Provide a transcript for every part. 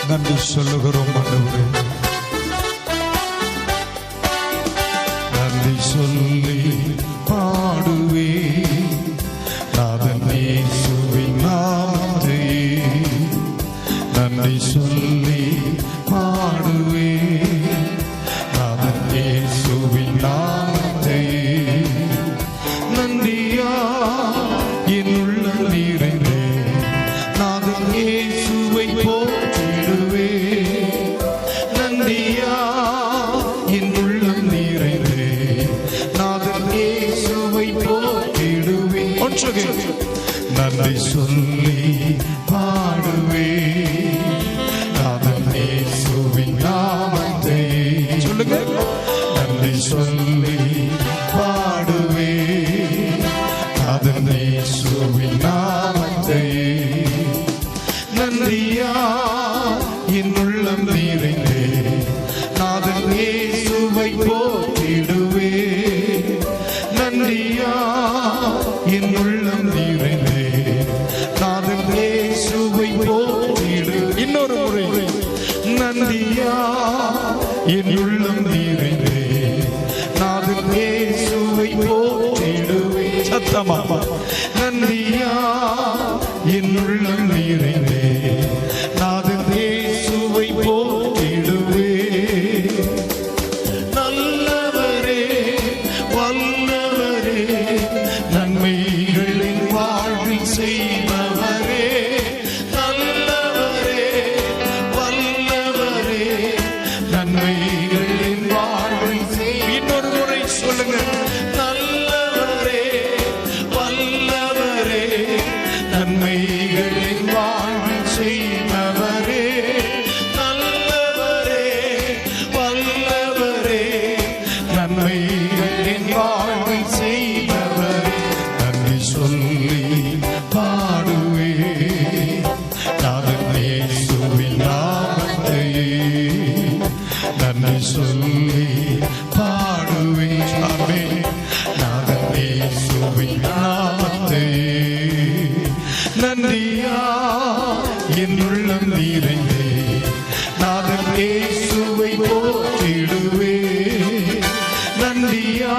நன்றி சொல்லுகிறோம் ஆண்டவரே. நன்றி சொல்லி பாடுவே நாதன் இயேசுவின் நாமத்தை. நன்றி சொல்லி பாடுவே நாதன் இயேசுவின் நாமத்தை. நன்றியா என் உள்ளம் நிறைந்தே நாதன் இயேசுவை போற்றிடுவே. நன்றியா என் உள்ளம் நிறைந்தே நாதன் இயேசுவை போற்றிடுவே. நன்றி சொல்லி பாடுவே நாதன் இயேசுவின் நாமத்தை. சொல்லுங்க. நன்றி சொல்லி பாடுவே நாதன் இயேசுவின் நாமத்தை. நன்றியா என் உள்ளம் நிறைந்தே நாதன் இயேசுவை போற்றிடுவே. நன்றியா என் உள்ளம் நிறைந்தே நாதன் இயேசுவை போற்றிடு. இன்னொரு முறை. நன்றியா என் உள்ளம் நிறைந்தே நாதன் இயேசுவை போற்றிடுவே. சத்தமா. நன்றியா என் உள்ளம் நிறைந்தே நாதன் இயேசுவை போற்றிடுவே. நல்லவரே வல்லவரே நன்மைகளின் வாழ்வில் செய்பவரே. நல்லவரே வல்லவரே நன்மைகளின் வாழ்வில் செய். இன்னொரு முறை சொல்லுங்க. நல்லவரே வல்லவரே நன்மைகளின் வாழ்வில் செய்பவரே. நல்லவரே வல்லவரே நன்மைகளின் வாழ்வில் செய்பவரே. நன்றி சொல்லி பாடுவே நாதன் இயேசுவின் நாமத்தை. நன்றி சொல்லி பாடுவே ஆமென் நாதன் இயேசுவின் நாமத்தை. நன்றியா என் உள்ளம் நிறைந்தே நாதன் இயேசுவை போற்றிடுவே. நன்றியா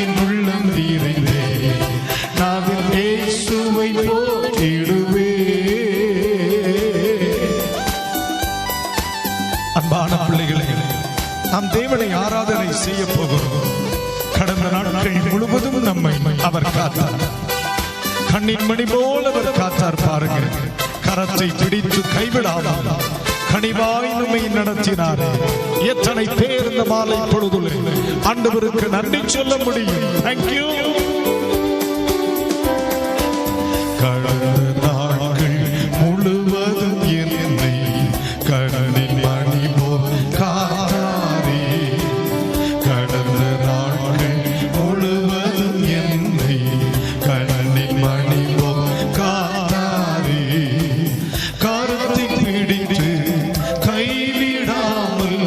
என் உள்ளம் நிறைந்தே நாதன் இயேசுவை போற்றிடுவே. அன்பான பிள்ளைகளே, நாம் தேவனை ஆராதனை செய்ய போகிறோம். கடந்த நாட்கள் முழுவதும் நம்மை அவர் காத்தார். கண்ணின் மணி போல அவர் காத்தார். பாருங்க, கரத்தை பிடித்து கைவிடாமல் கனிவாய் நம்மை நடத்தினாரே. எத்தனை பேர் இந்த மாலை பொழுதுல ஆண்டவருக்கு நன்றி சொல்ல முடியும். தேங்க்யூ. கடந்த நாட்கள் முழுவதும் என்னை கண்ணின் மணி போல் காத்தாரே. கடந்த நாட்கள் முழுவதும் என்னை கண்ணின் மணி போல் காத்தாரே. கரத்தை பிடித்து கைவிடாமல்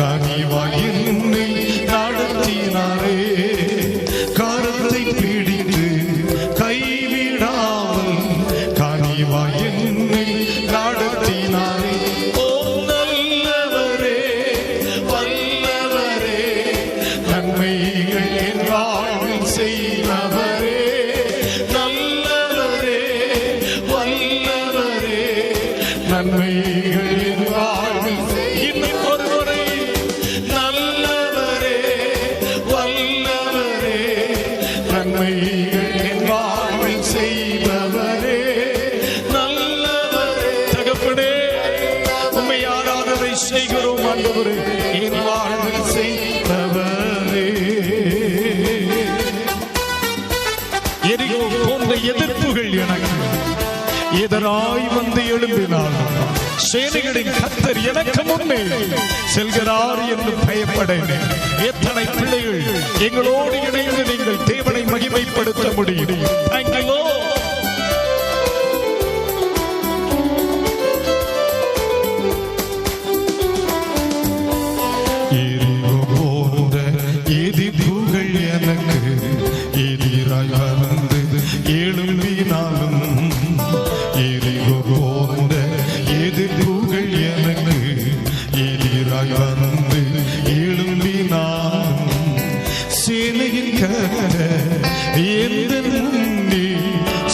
கனிவாய் என்னை நடத்தினாரே. கரத்தை பிடித்து கைவிடாமல் கனிவாய் என்னை நடத்தினாரே. ஓ நல்லவரே வல்லவரே நன்மைகள் என் வாழ்வில் செய்பவரே. நல்லவரே வல்லவரே நன்மைகள் என் வாழ்வில் செய். இன்னும் ஒருவரை. நல்லவரே வல்லவரே நன்மைகள் என் வாழ்வில் செய்பவரே. நல்லவரே. தகப்பனே, உம்மை ஆராதனை செய்கிறோம் ஆண்டவரே. என் வாழ்வில் செய்பவரே. எரிகோ போன்ற எதிர்ப்புகள் எனக்கு எதிராய் வந்து எழும்பினார். சேனைகளின் கர்த்தர் எனக்கு முன்னே செல்கிறார் என்று பயப்படேன். எத்தனை பிள்ளைகள் எங்களோடு இணைந்து நீங்கள் தேவனை மகிமைப்படுத்த முடியும். தேங்க்யூ. எரிகோ போன்ற எதிர்ப்புகள் எனக்கு எதிராய் வந்து எழும்பினாலும் எரிகோ போன்ற எதிர்ப்புகள்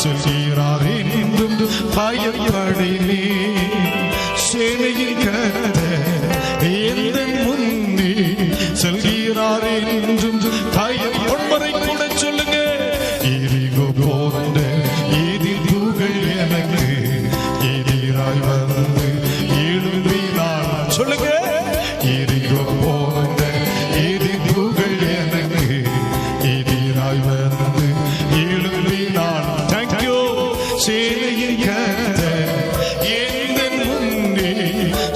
செல்கிறார் என்றும் பயப்படினே. சேனையின் கர்த்தர் எந்தன் முன்னே செல்கிறார் என்றும் ஒன்பரை கூட சொல்லுங்க. எரிகோ போன்ற எதிர்ப்புகள் எனக்கு எதிராய் வந்து எழும்பினார். சொல்லுங்க. எரிகோ போன்ற எதிர்ப்புகள் எனக்கு எதிராய் வந்து எழும்பினார். தேங்க்யூ. சேனையின் கர்த்தர் எந்தன் முன்னே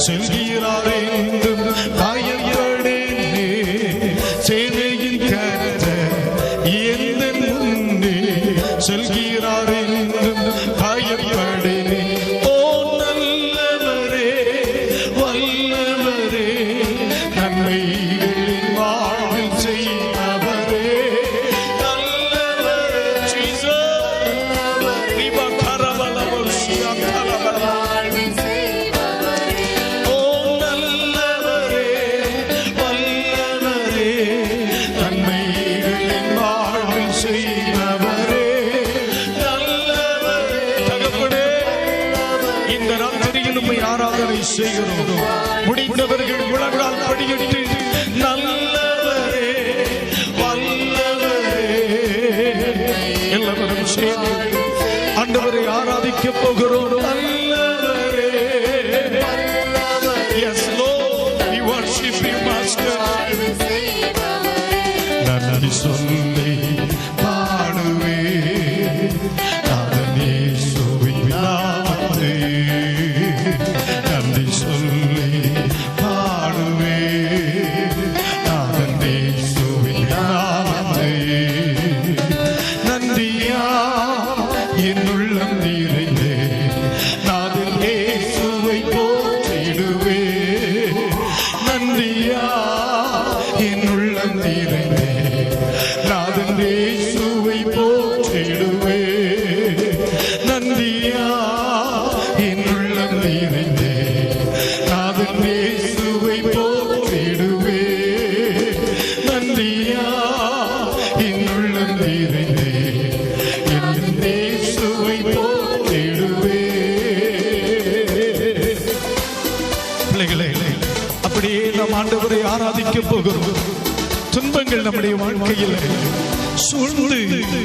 செல்கிறார் என்றும் பயப்படினே. சேனையின் கர்த்தர் எந்தன் முன்னே செல்கிறார் என்றும் பயப்படினே. ஓ நல்லவரே வல்லவரே நன்மைகளின் வாழ்வில் செய்தவரே. நல்லவரே ஆராதனை செய்கிறோம். முடிந்தவர்கள் முழங்கால் படியிட்டு நல்லவரே வல்லவரே எல்லாரும் சேர்ந்து ஆண்டவரை ஆராதிக்க போகிறோம். நல்லவரே. Yes Lord, we worship you Master. நன்றி சொல்லி பாடுவே நாதனே சுவிநாமத்தே. நன்றி சொல்லி பாடுவே நாதனே சுவிநாமத்தே. நன்றியா என்னுள்ளம் நிறைந்தே நாதன் இயேசுவை போற்றிடுவே. நன்றியா என்னுள்ளம் நிறைந்தே நாதன் இயேசுவை போற்றிடுவே. நன்றியா என்னுள்ளம் நிறைந்தே நாதன் இயேசுவை போற்றிடுவே. நன்றியா என்னுள்ளம் நிறைந்தே என் இயேசுவை போற்றிடுவே. பிள்ளைகளே, அப்படியே நாம் ஆண்டவரை ஆராதிக்க போகிறோம். துன்பங்கள் நம்முடைய வாழ்க்கையில் சூழ்ந்து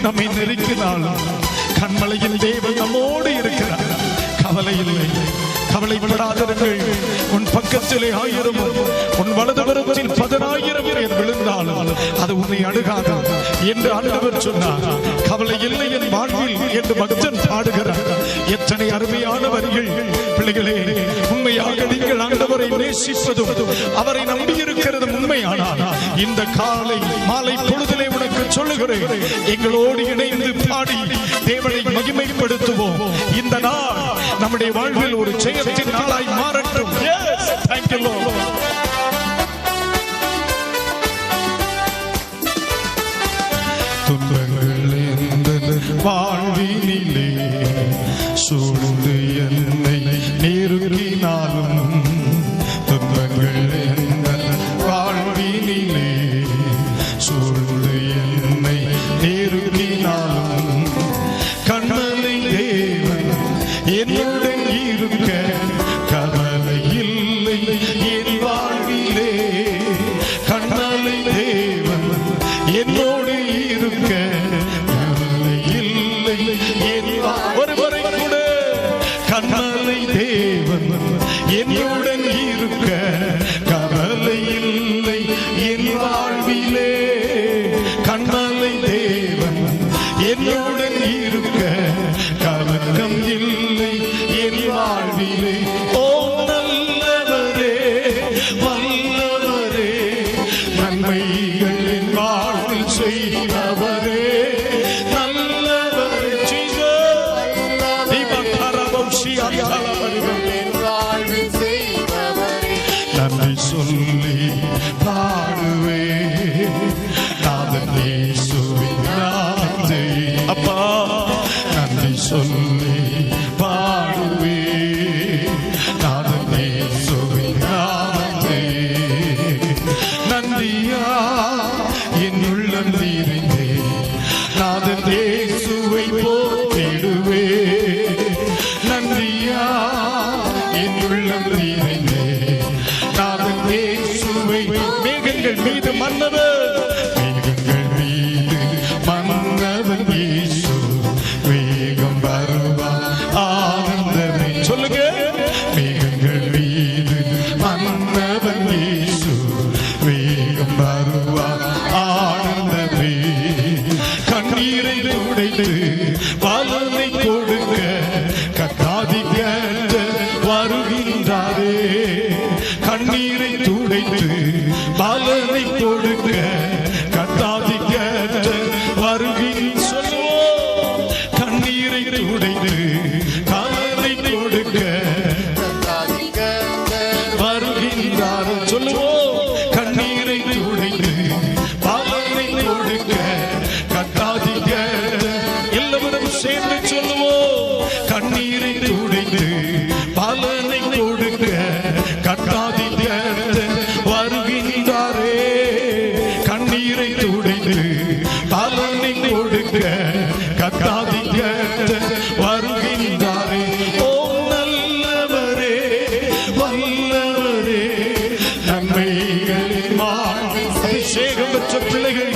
நம்மை நெருக்கினாலும் கண்மலையில் தேவன் நம்மோடு இருக்கிறார். கவலை இல்லை, கவலைப்படாதிருங்கள். உன் பக்கத்திலே 1000 உன் வலதுபுறத்தில் 10,000 பேர் விழுந்தாலும் அது உன்னை அணுகாது என்று ஆண்டவர் சொன்னார். கவலை இல்லை என் வாழ்வில் என்று பக்தன் பாடுகிறார். எத்தனை அருமையான வரிகள். பிள்ளைகளே, உண்மையாக நீங்கள் ஆண்டவரை நேசிப்பதும் அவரை நம்பியிருக்கிறதும் உண்மையானால் இந்த காலை மாலை பொழுதிலே உனக்கு சொல்லுகிறேன், எங்களோடு இணைந்து பாடி தேவனை மகிமைப்படுத்துவோம். இந்த நாள் நம்முடைய வாழ்வில் ஒரு ஜெயத்தின் நாளாய் மாறட்டும். Yes, thank you Lord. துன்பங்கள் எந்த வாழ்வினிலே சூழ்ந்து என்னை நெருக்கினாலும், துன்பங்கள் எந்த வாழ்வினிலே சூழ்ந்து என்னை நெருக்கினாலும், கண்மலை தேவன் என்னுடன் இருக்க கவலை இல்லை என் வாழ்விலே. கண்மலை தேவன் என்னோடு இருக்க கவலை இல்லை என் ஒருவரை கூட. கண்மலை தேவன் என்னுடன் இருக்க கவலை இல்லை என் வாழ்விலே. கண்மலை தேவன் என்னுடன் இருக்க கலக்கம் இல்லை என் வாழ்விலே. ஓ நல்லவரே வல்லவரே நன்மைகள் என் வாழ்வில் செய்தவரே. நல்லவரே நன்றி சொல்லி பாடுவே நாதன் இயேசுவின் நாமத்தை. அப்பா நன்றி சொல்லி பாடுவே நாதன் இயேசுவின் நாமத்தை. நன்றியா என்னுள்ளம் நிறைந்தே நாதன் இயேசுவை போற்றிடுவே. காலனை கொடுக்க வருகின்றார். சொல்லுவோம், கண்ணீரை துடைத்து பாலனை கொடுக்க கத்தாதிக்க. எல்லாரும் சேர்ந்து சொல்லுவோம், கண்ணீரை துடைத்து பாலனை கொடுக்க கத்தாதிக்க வருகின்றாரே. கண்ணீரை துடைத்து பாலனை கொடுக்க கத்தாதிக்க வருகின்றாரே. ஓ நல்லவரே, வல்லவரே, நன்மைகளின் அபிஷேகம் பெற்ற பிள்ளைகள்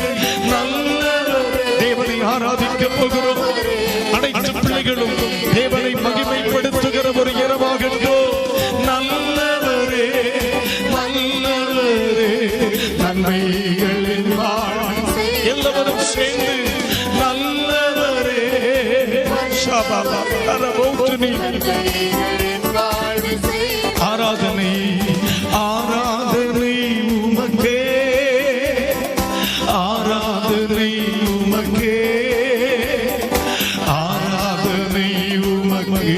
நல்லவரே. தேவனை ஆராதிக்க போகிறோம். அனைத்து பிள்ளைகளும் தேவனை மகிமைப்படுத்துகிற ஒரு இரவாகட்டும். நல்லவரே, நல்லவரே, நன்மைகளின் எல்லாரும் சேர்ந்து நல்லவரே. ஆராதனை ஆராதனை உமக்கே, ஆராதனை உமக்கே, ஆராதனை உமக்கே,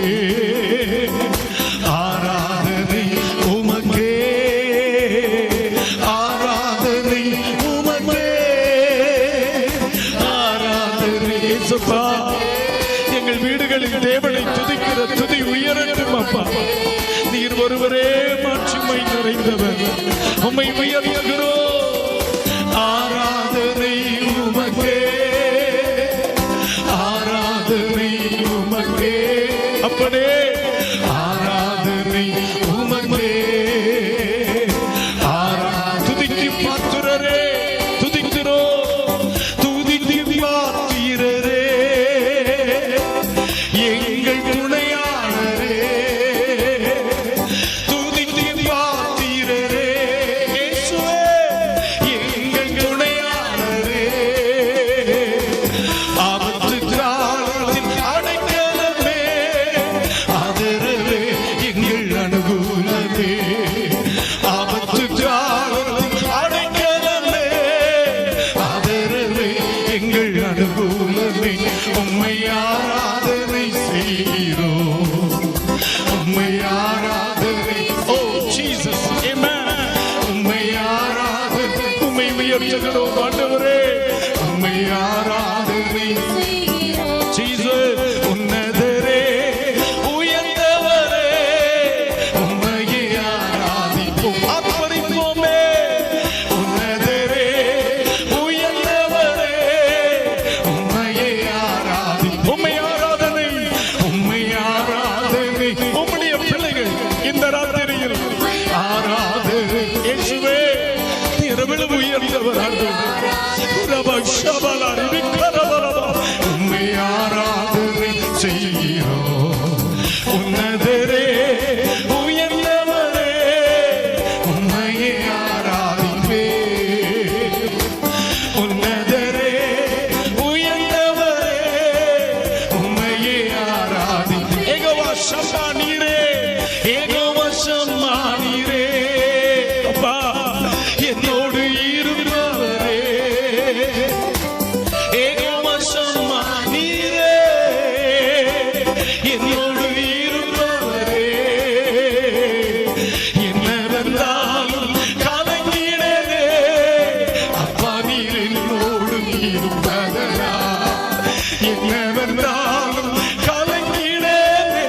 ஆராதனை உமக்கே, ஆராதனை உமக்கே, ஆராதனை. இயேசுப்பா, எங்கள் வீடுகளில் தேவனை துதிக்கிற துதி உயரட்டும் அப்பா. நீர் ஒருவரே மாட்சிமை நிறைந்தவர். உம்மை உயர்த்துகிறோம். ஆராதனை உமக்கே, ஆராதனை உமக்கே. அப்பனே, ஆராதனை உமக்கே, துதிக்கு பாத்திரரே, துதிக்கிறோம். துதிக்கு பாத்திரரே, எங்கள் துணையாளரே. துதிக்கு பாத்திரரே, இயேசுவே, எங்கள் துணையாளரே. ஆபத்து காலத்தில் அடைக்கலமே, ஆதரவே, எங்கள் அனுகூலமே. ஆபத்து காலத்தில் அடைக்கலமே, ஆதரவே, எங்கள் அனுகூலமே. உம்மை ஆராதனை செய்கிறோம், உம்மை ஆராதனை. ஓ ஜீசஸ், ஆமென். உம்மை ஆராதனை, உம்மை உயர்த்துகிறோம் ஆண்டவரே. உம்மை ஆராதனை ஜீசஸ். உன்னதரே, உயர்ந்தவரே, உம்மையே ஆராதிப்போம், ஆர்ப்பரிப்போமே. உன்னதரே, உயர்ந்தவரே, உம்மையே ஆராதிப்போம். உம்மை ஆராதனை, உம்மை ஆராதனை. உம்முடைய பிள்ளைகள் இந்த ராத்திரியில் ஆராதனை. இயேசுவே, இரவிலும் உயர்ந்தவர் ஆண்டவரே. உம்மை ஆராதனை செய்கிறோம். உன்னதரே, உயர்ந்தவரே, உம்மையே ஆராதிப்பே. உன்னதரே, உயர்ந்தவரே, உம்மையே ஆராதிப்பே. ஏகோவா ஷம்மா நீரே, ஏகோவா ஷம்மா நீரே. அப்பா, என்னோடு இருந்தவரே. ஏகோவா ஷம்மா நீரே, என்னோடு இருந்தவரே. என்ன வந்தாலும் கலங்கிடவே, அப்பா நீர் என்னோடு இருப்பதா. என்ன வந்தாலும் கலங்கிடவே,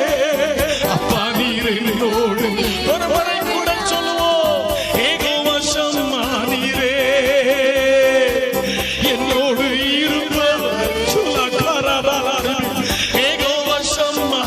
அப்பா நீர் என்னோடு. ஒரு முறை கூட சொல்லுவோம், ஏகோவா ஷம்மா நீரே, என்னோடு இருப்பவர். ஏகோவா ஷம்மா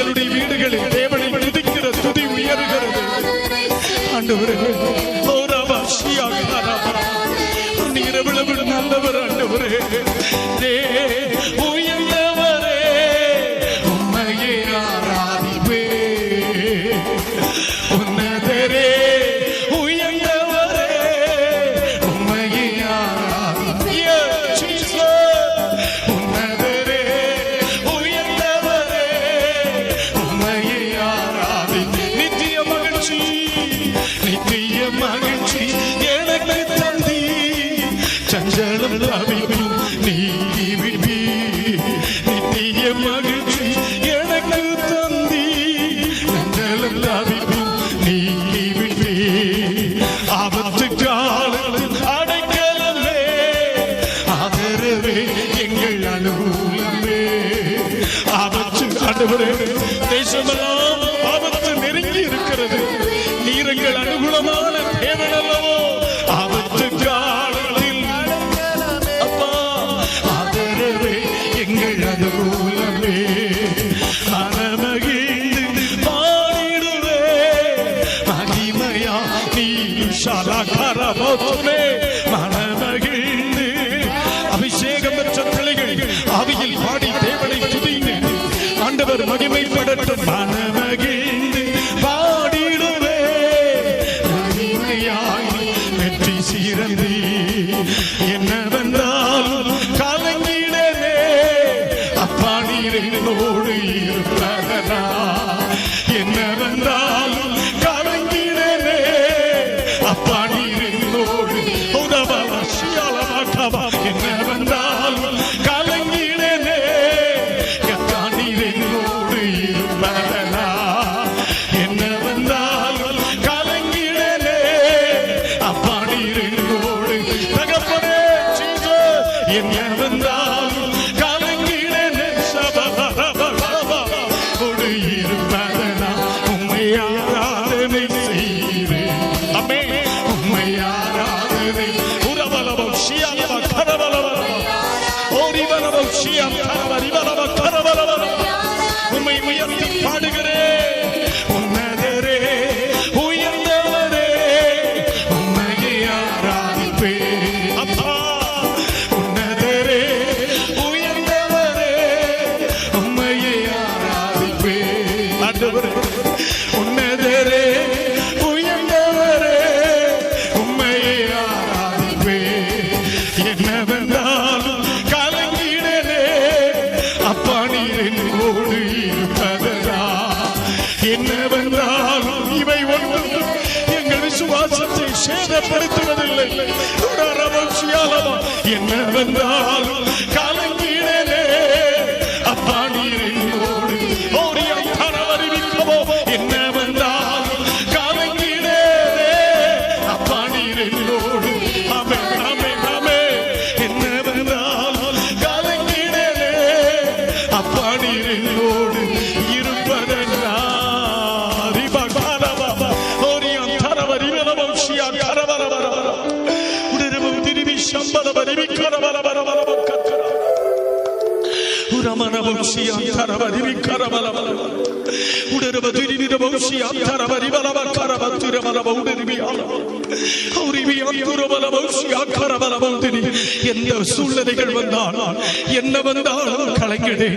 எங்களுடைய வீடுகளில் தேவனை துதிக்கிற துதி உயர்கிறது. ஆண்டவரே, நீர் எவ்வளவு நல்லவர் ஆண்டவரே, உயர்ந்தவரே, உம்மையே ஆராதிப்பே. உன்னதரே, உயர்ந்தவரே, உம்மையே ஆராதிப்பே. உன்னதரே, உயர்ந்தவரே, உம்மையே ஆராதிப்பே. நித்திய மகிழ்ச்சி, நித்திய மகிழ்ச்சி எனக்கு தந்தி, சஞ்சலம் தவிக்கும் நீங்கி விடுவி. நித்திய மகிழ்ச்சி எனக்கு தந்தி, சஞ்சலம் தவிக்கும் நீங்கி விடுவி. ஆபத்து காலத்தில் அடைக்கலமே, ஆதரவே எங்கள் அனுகூலமே. ஆபத்து ஆண்டவரே, தேசமெல்லாம் ஆபத்து நெருங்கி இருக்கிறது. நீர் எங்கள் அனுகூலமான தேவன் அல்லவோ. ஆபத்து காலத்தில் அப்பா ஆதரவே எங்கள் அனுகூலமே. மனமகிழ்ந்து பாடிடுவே மகிமையா நீ ஷாலாகரபோதுமே. மனமகிழ்ந்து அபிஷேகம் பெற்ற பிள்ளைகள் ஆவியில் பாடி தேவனை துதிங்க. ஆண்டவர் மகிமைப்படட்டும். மனமகிழ்ந்து பாடிடுவே மகிமையாய் வெற்றி சீரந்தி. என்னவென்றாலும் கலங்கிடவே அப்பா நீர் என்னோடு இருப்பதனா. என்னவென்றாலும் கலங்கிடவே அப்பா நீர் என்னோடு. என்னவென்றாலும் கலங்கிடவே அப்பா நீர் என்னோடு இருப்பதனா. என்னவென்றாலும் கலங்கிடவே அப்பா நீர் என்னோடு. தகப்பனே என்னவென்றாலும் கலங்கிடவே சபபபபபோடு இருப்பதனா. உம்மை ஆராதனை செய்வேன். அம்மே உம்மை ஆராதனை. உரபலபம் ஷியாலப கரபலபம் ஓரிபலபம் ஷியாம் கரபரிபலப கரபலபம். உம்மை உயர்த்தி பாடுகிறேன். உன்னதரே, உயர்ந்தவரே, உம்மையே ஆராதிப்பே. அப்பா உன்னதரே, உயர்ந்தவரே, உம்மையே ஆராதிப்பே. ஆண்டவரே, உன்னதரே, உயர்ந்தவரே, உம்மையே ஆராதிப்பே. என்னவென்றாலும் கலங்கிடலே அப்பா நீர் என்னோடு இருப்பதா. என்னவென்றாலும் இவை ஒன்றும் எங்கள் விசுவாசத்தை சேதப்படுத்துவதில்லை. என்னவென்றாலும் கலங்கிடலே அப்பா நீர் என்னோடு. என்னவென்றாலும் கலங்கிடலே அப்பா நீர் என்னோடு. என்னவென்றாலும் கலங்கிடலே அப்பா நீர் என்னோடு இருப்பதென்றா. எந்த சூழ்நிலைகள் வந்தாலும் என்ன வந்தாலும் கலங்கிடு.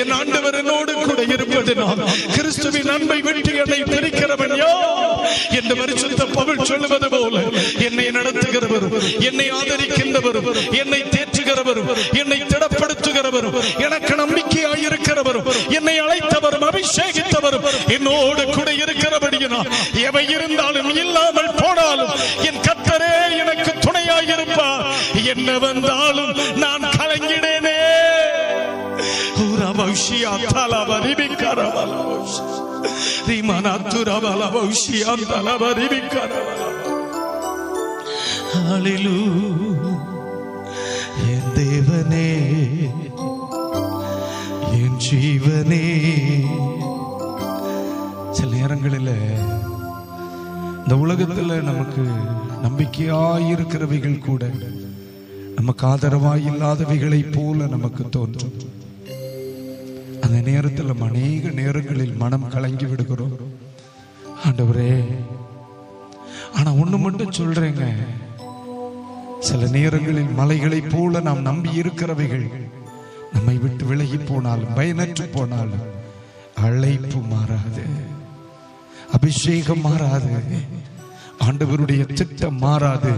என் ஆண்டவர் என்னோடு கூட இருப்பதனால் கிறிஸ்துவின் அன்பை விட்டு என்னை பிரிக்கிறவன் யார் என்று பரிசுத்த பவுல் சொல்லுவது போல என்னை நடத்துகிறவர், என்னை ஆதரிக்கின்றவர், என்னை தேற்றுகிறவர், என்னை திடப்படுத்துகிறவர், எனக்கு நம்பிக்கையாயிருக்கிறவர், என்னை அழைத்தவரும் அபிஷேகித்தவரும் என்னோடு கூட இருக்கிறபடியினால் எவை இருந்தாலும் இல்லாமல் போனாலும் என் கர்த்தரே எனக்கு துணையாயிருப்பார். என்ன வந்தாலும் நான் கலங்கிடேனே. என் தேவனே, என் ஜீவனே. சில நேரங்களில் இந்த உலகத்துல நமக்கு நம்பிக்கையாயிருக்கிறவைகள் கூட நமக்கு ஆதரவாய் இல்லாதவைகளை போல நமக்கு தோன்றும். அந்த அந்த நேரத்தில் அநேக நேரங்களில் மனம் கலங்கி விடுகிறோம் ஆண்டவரே. ஆனா ஒண்ணு மட்டும் சொல்றேங்க, சில நேரங்களில் மலைகளைப் போல நாம் நம்பி இருக்கிறவைகள் நம்மை விட்டு விலகி போனாலும், பயனற்று போனாலும், அழைப்பு மாறாது, அபிஷேகம் மாறாது, ஆண்டவருடைய திட்டம் மாறாது.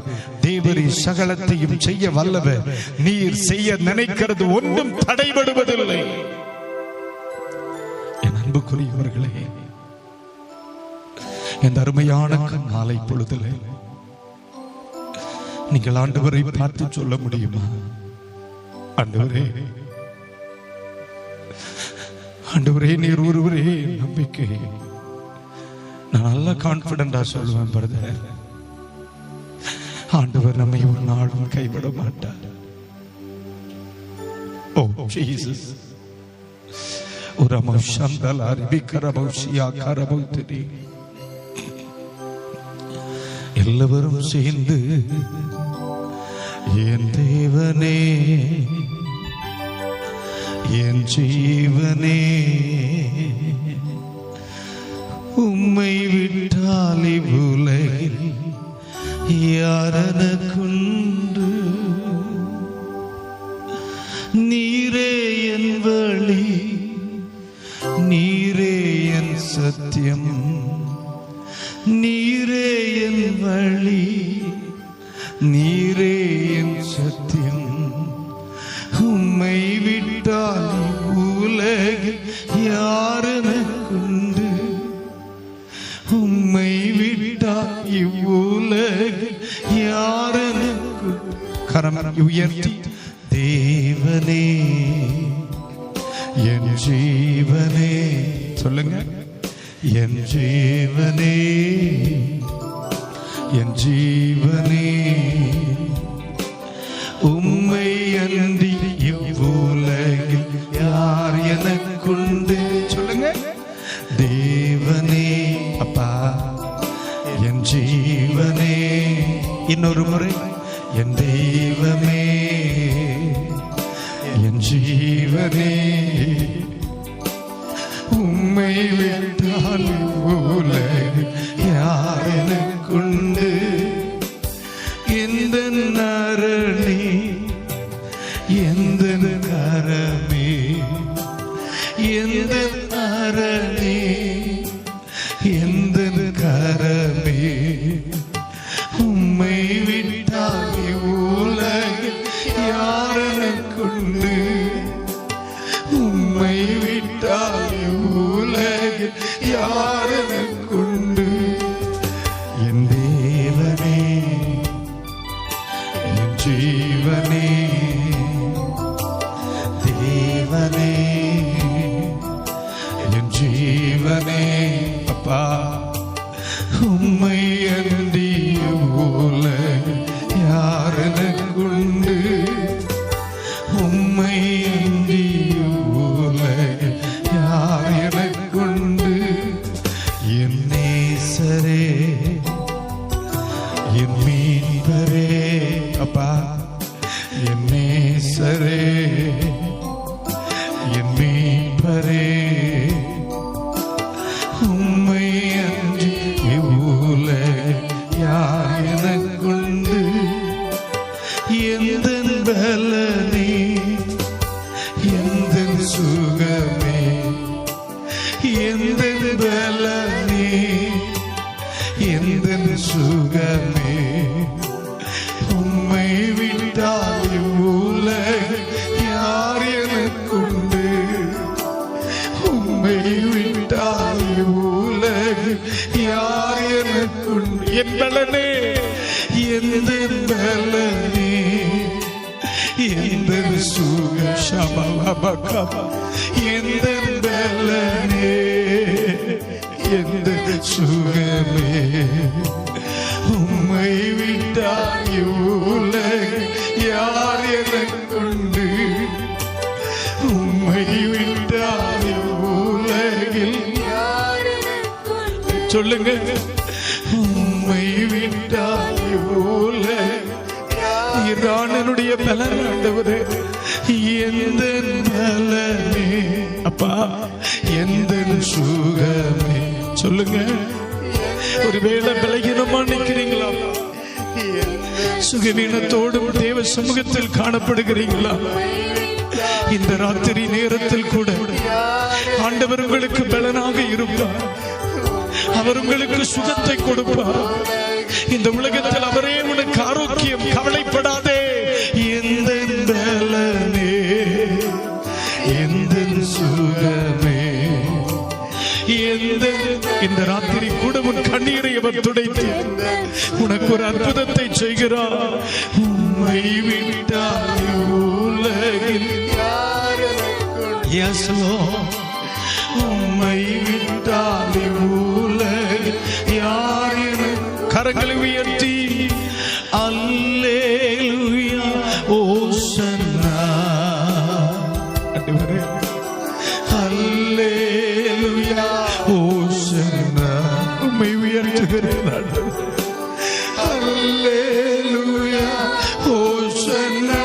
தேவரே சகலத்தையும் செய்ய வல்லவர். நீர் செய்ய நினைக்கிறது ஒன்றும் தடைபடுவதில்லை. என் அன்புக்குரியவர்களே, இந்த அருமையான மாலை பொழுதில் நீங்கள் ஆண்டவரை பார்த்து சொல்ல முடியுமா? ஆண்டவரே, ஆண்டவரே, நீர் ஒருவரே நம்பிக்கை. நான் நல்ல கான்பிடண்டா சொல்லுவேன் பிரதர், ஆண்டவர் நம்மை ஒரு நாளும் கைவிட மாட்டார். ஓ ஜீசஸ், ஒரு அமௌஷந்தல் அறிவிக்கரபௌஷியா கரபௌத்திரி எல்லாரும் சேர்ந்து என் தேவனே, என் ஜீவனே, உம்மை விட்டால் இவ்வுலகில் யாரனக்குண்டு, நீரே என் வழி, நீரே என் சத்தியம், நீரே என் வழி, நீரே என் சத்தியம், உம்மை விட்டால் உலகில் யாரனக்குண்டு, உம்மை விட்டால் இவ்வுலகில் யாரனக்குண்டு. கரம் உயர்த்தி, தேவனே என் ஜீவனே சொல்லுங்க, என் ஜீவனே, என் ஜீவனே, உம்மை அன்றி இவ்வுலகில் யார் எனக்குண்டு. சொல்லுங்க, தேவனே, அப்பா என் ஜீவனே. இன்னொரு முறை, என் தெய்வமே, என் ஜீவனே, உம்மை விட்டால் உலகில் யார் எனக்குண்டு. எந்த நரணி, எந்த கரமே, எந்த அரணி, எந்த கரமே, உம்மை விட்டால் உலகில் யார் எனக்குண்டு, உம்மை விட்டால் உலகில் யார் எனக்குண்டு. என் தேவனே, என் ஜீவனே, தேவனே, என் ஜீவனே, அப்பா உம்மை அன்றி உலகில் யார் எனக்குண்டு, உம்மை அன்றி உலகில் யார் எனக்குண்டு. என் நேசரே, என் மீட்பரே, அப்பா என் நேசரே, என் மீட்பரே, உம்மை அன்றி இவ்வுலகில் யார் எனக்குண்டு. எந்த பலனே, எந்த சுகமே, எந்த பலனே, எந்த சுகமே, உம்மை விட்டால் உலகில் யார் எனக்குண்டு, உம்மை விட்டால் உலகில் யார் எனக்குண்டு. என் பலனே, எந்த பலனே, எந்த சுக சமபகப, எந்த பலனே, எந்த சுகமே, உம்மை விட்டால் உலகில் யார் எனக்குண்டு, உம்மை விட்டால் உலகில் யார் எனக்குண்டு. சொல்லுங்க, உம்மை விட்டால் உலகில் இதானுடைய பலன். ஆண்டவரே, எந்த பலனே, அப்பா அப்பா எந்த சுகமே. சொல்லுங்க, ஒருவேளை பலகீனமா நிக்கிறீங்களா? சுகவீனத்தோடும் தேவ சமூகத்தில் காணப்படுகிறீங்களா? இந்த ராத்திரி நேரத்தில் கூட ஆண்டவர் உங்களுக்கு பலனாக இருப்பார். அவர் உங்களுக்கு சுகத்தை கொடுப்பார். இந்த உலகத்தில் அவரே உனக்கு ஆரோக்கியம். கவலைப்படாதே. எந்த பலனே, எந்த சுகமே, இந்த ராத்திரி கூட உன் கண்ணீரை அவர் துடைத்து உனக்கு ஒரு அற்புதத்தை செய்கிறார். உம்மை விட்டால் உலகில் உம்மை விட்டால் உலகில் யார்? கரங்களை உயர்த்தி அல்லேலூயா ஓசன்னா. அல்லேலூயா ஓசன்னா. உம்மை உயர்த்துகிறேன். அல்லேலூயா ஓசன்னா.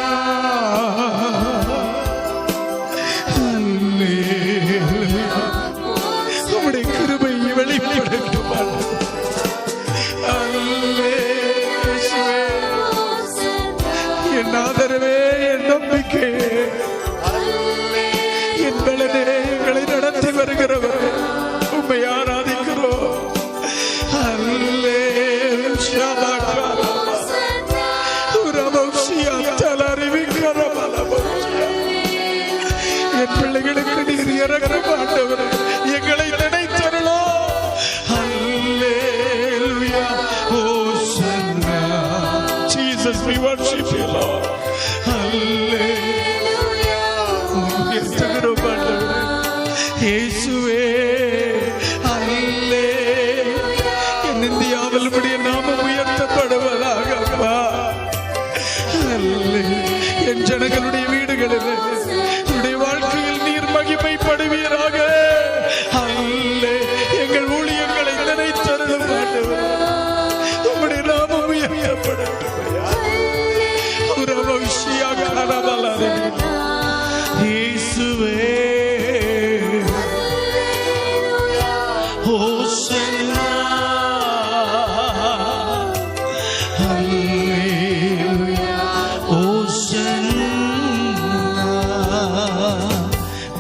அல்லேலூயா. உம்முடைய கிருபை வெளிப்படட்டும். என் ஆதரவே, என் நம்பிக்கை, என் பலனே, எங்களை நடத்தி வருகிறவர் உம்மை ஆராதிக்கிறோம். என் பிள்ளைகளுக்கு நீர் இறங்க மாட்டவர், எங்களை நினைத்தருளோ. அல்லேலூயா ஹோசன்னா. Jesus, we worship you, Lord. Hallelujah. இயேசுவே, அல்லேலூயா. என் இந்தியாவில் உம்முடைய நாமம் உயர்த்தப்படுவதாக. என் ஜனங்களுடைய வீடுகளில், என்னுடைய வாழ்க்கையில் நீர் மகிமைப்படுவீராக. எங்கள் ஊழியங்களை நினைத்தருளும் ஆண்டவரே. உம்முடைய நாமம் உயர்த்தப்படட்டும். இயேசுவே ஹோசன்னா. அல்லேலூயா ஹோசன்னா.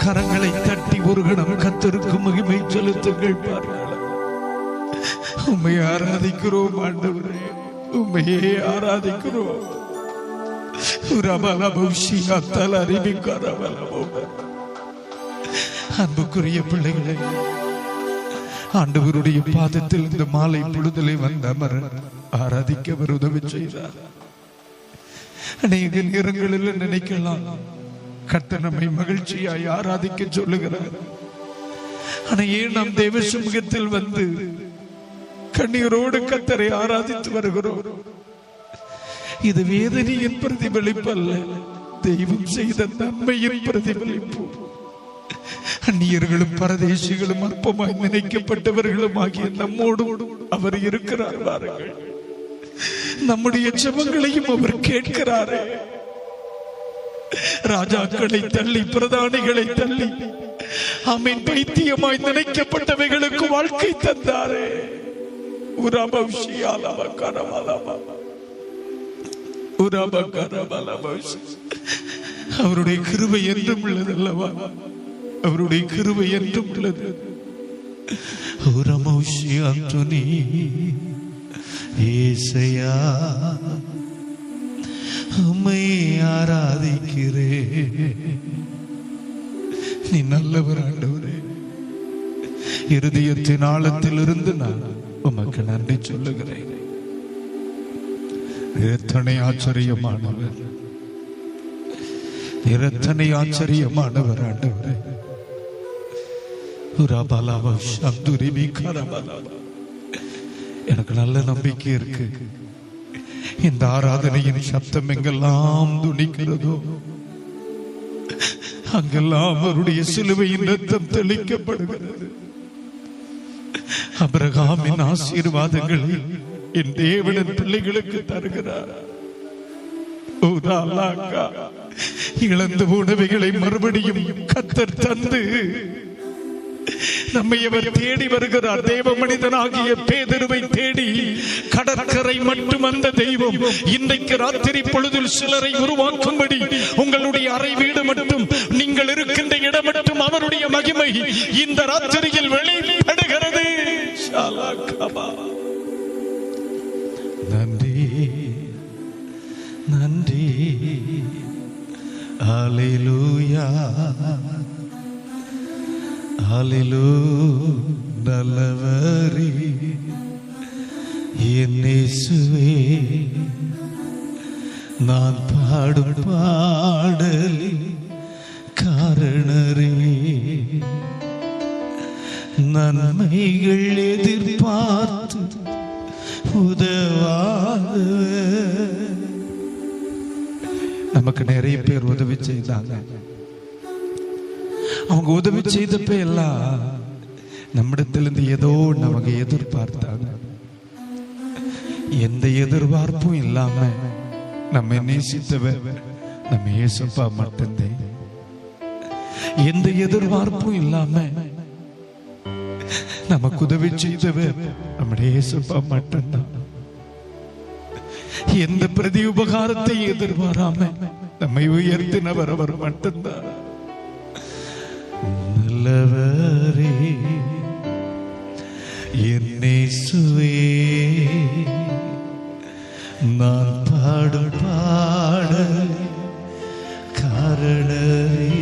கரங்களை தட்டி ஒரு கணம் கர்த்தருக்கு மகிமை செலுத்துங்கள். பாருங்கள், உம்மை ஆராதிக்கிறோம் ஆண்டவரே, உம்மையே ஆராதிக்கிறோம். அன்புக்குரிய பிள்ளைகளை, ஆண்டவருடைய பாதத்தில் இந்த மாலை பொழுதலை வந்த அமர ஆராதிக்க அவர் உதவி செய்தார். அநேக நேரங்களில் நினைக்கலாம், கர்த்தர் நம்மை மகிழ்ச்சியாய் ஆராதிக்க சொல்லுகிறார். ஆனா ஏன் நாம் தேவ சமூகத்தில் வந்து கண்ணீரோடு கர்த்தரை ஆராதித்து வருகிறோம்? இது வேதனையின் பிரதிபலிப்பு அல்ல, தெய்வம் செய்த நன்மையின் பிரதிபலிப்பு. அந்நியர்களும் பரதேசிகளும் அற்பமாய் நினைக்கப்பட்டவர்களும் ஆகிய நம்மோடு அவர் இருக்கிறார். வாருங்கள், நம்முடைய ஜெபங்களையும் அவர் கேட்கிறாரே. ராஜாக்களை தள்ளி, பிரதானிகளை தள்ளி, ஆமென், பைத்தியமாய் நினைக்கப்பட்டவைகளுக்கு வாழ்க்கை தந்தாரே. அவருடைய கிருபை என்றும் உள்ளது அல்லவா? அவருடைய கிருபை என்றும் உள்ளது. ஏசையா, உம்மை ஆராதிக்கிறே. நீ நல்லவர் ஆண்டவரே. இருதயத்தின் ஆழத்தில் இருந்து நான் உமக்கு நன்றி சொல்லுகிறேன். எத்தனை ஆச்சரியமானவர், எத்தனை ஆச்சரியமானவர் ஆண்டவரே. எனக்கு நல்ல நம்பிக்கை இருக்கு. இந்த ஆராதனையின் சப்தம் எங்கெல்லாம் துணிக்கிறதோ அங்கெல்லாம் அவருடைய சிலுவையின் ரத்தம் தெளிக்கப்படுகிறது. ஆபிரகாமின் ஆசீர்வாதங்களை என் தேவனின் பிள்ளைகளுக்கு தருகிறார். இழந்து போனவைகளை மறுபடியும் கர்த்தர் தந்து நம்மை அவர் தேடி வருகிறார். தேவ மனிதனாகிய பேதுருவை தேடி கடற்கரை மட்டும் அந்த தெய்வம் இன்றைக்கு ராத்திரி பொழுதில் சிலரை உருவாக்கும்படி உங்களுடைய அறை வீடு மட்டும், நீங்கள் இருக்கின்ற இடம் மட்டும் அவருடைய மகிமை இந்த ராத்திரியில் வெளிப்படுகிறது. நன்றி நன்றி. ஹல்லேலூயா ஹல்லேலூயா. நல்லவரே என் இயேசுவே, நான் பாடும் பாடலில் காரணரே, நன்மைகள் எதிர்பார்த்து உதவாத. நமக்கு நிறைய பேர் உதவி செய்தாங்க. அவங்க உதவி செய்தப்ப எல்லாம் நம்மிடத்திலிருந்து ஏதோ நமக்கு எதிர்பார்த்தாங்க. எந்த எதிர்பார்ப்பும் இல்லாம நம்ம நேசித்தவர் நம்ம இயேசுப்பா மட்டும்தான். எந்த எதிர்பார்ப்பும் இல்லாம நமக்கு உதவி செய்தவர் நம்முடைய இயேசுப்பா மட்டும்தான். எந்த பிரதி உபகாரத்தை எதிர்பாராம நம்மை உயர்த்தினவர் அவர் மட்டும்தான். நல்லவரே என் இயேசுவே, நான் பாடும் பாடல் காரணரே,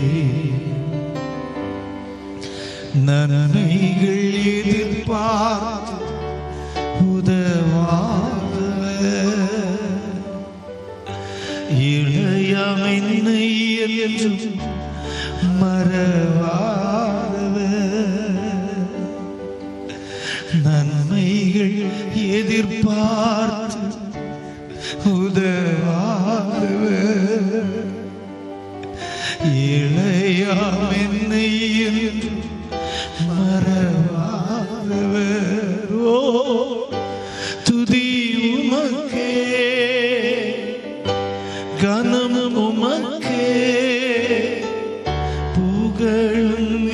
நன்மைகள் எதிர்பார்த்து உதவாதவர், இளையமென்னை என்றும் மறவாதவர், நன்மைகள் எதிர்பார்த்து உதவாதவர், இளையமென்னை என்றும் மறவாதவர். ஓ துதி உமக்கே, கனம் உமக்கே, புகழும்